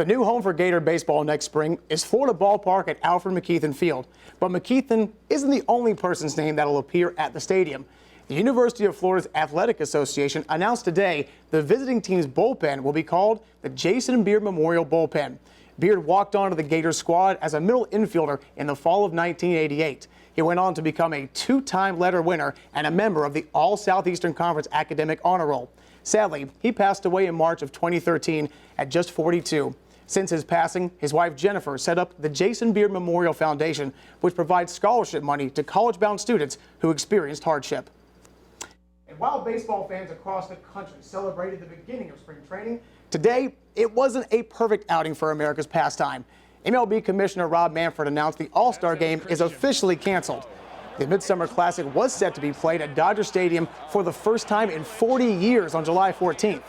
The new home for Gator baseball next spring is Florida Ballpark at Alfred McKeithen Field. But McKeithen isn't the only person's name that will appear at the stadium. The University of Florida's Athletic Association announced today the visiting team's bullpen will be called the Jason Beard Memorial Bullpen. Beard walked onto the Gators squad as a middle infielder in the fall of 1988. He went on to become a two-time letter winner and a member of the All-Southeastern Conference Academic Honor Roll. Sadly, he passed away in March of 2013 at just 42. Since his passing, his wife Jennifer set up the Jason Beard Memorial Foundation, which provides scholarship money to college-bound students who experienced hardship. And while baseball fans across the country celebrated the beginning of spring training, today it wasn't a perfect outing for America's pastime. MLB Commissioner Rob Manfred announced the All-Star game is officially canceled. The Midsummer Classic was set to be played at Dodger Stadium for the first time in 40 years on July 14th.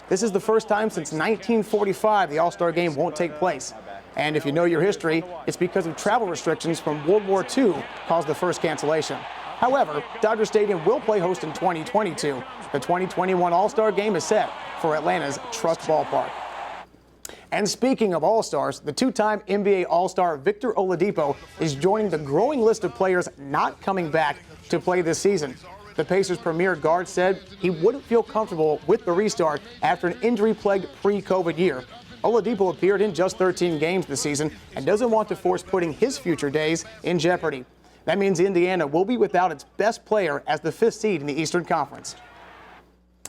This is the first time since 1945 the All-Star game won't take place. And if you know your history, it's because of travel restrictions from World War II caused the first cancellation. However, Dodger Stadium will play host in 2022. The 2021 All-Star game is set for Atlanta's Trust Ballpark. And speaking of All-Stars, the two-time NBA All-Star Victor Oladipo is joining the growing list of players not coming back to play this season. The Pacers' premier guard said he wouldn't feel comfortable with the restart after an injury-plagued pre-COVID year. Oladipo appeared in just 13 games this season and doesn't want to force putting his future days in jeopardy. That means Indiana will be without its best player as the 5th seed in the Eastern Conference.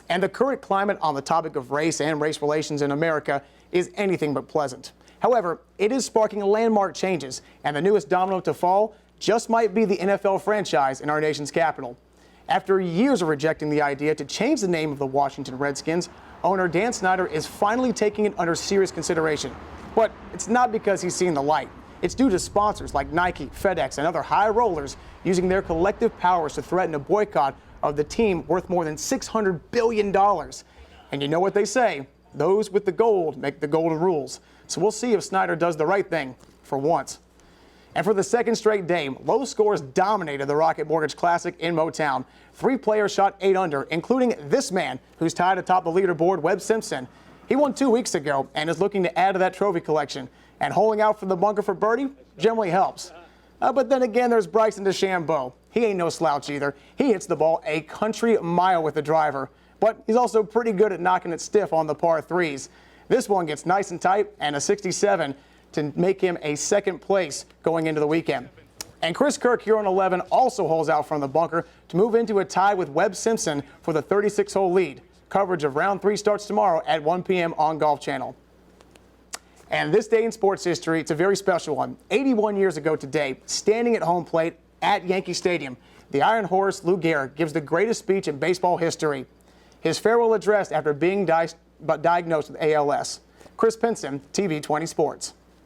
And the current climate on the topic of race and race relations in America is anything but pleasant. However, it is sparking landmark changes, and the newest domino to fall just might be the NFL franchise in our nation's capital. After years of rejecting the idea to change the name of the Washington Redskins, owner Dan Snyder is finally taking it under serious consideration. But it's not because he's seen the light. It's due to sponsors like Nike, FedEx, and other high rollers using their collective powers to threaten a boycott of the team worth more than $600 billion. And you know what they say, those with the gold make the golden rules. So we'll see if Snyder does the right thing for once. And for the second straight day, low scores dominated the Rocket Mortgage Classic in Motown. 3 players shot 8 under, including this man who's tied atop the leaderboard, Webb Simpson. He won 2 weeks ago and is looking to add to that trophy collection. And holding out from the bunker for birdie generally helps. But then again, there's Bryson DeChambeau. He ain't no slouch either. He hits the ball a country mile with the driver. But he's also pretty good at knocking it stiff on the par 3s. This one gets nice and tight and a 67 to make him a second place going into the weekend. And Chris Kirk here on 11 also holds out from the bunker to move into a tie with Webb Simpson for the 36-hole lead. Coverage of round 3 starts tomorrow at 1 p.m. on Golf Channel. And this day in sports history, it's a very special one. 81 years ago today, standing at home plate at Yankee Stadium, the Iron Horse Lou Gehrig gives the greatest speech in baseball history. His farewell address after being diagnosed with ALS. Chris Pinson, TV 20 Sports.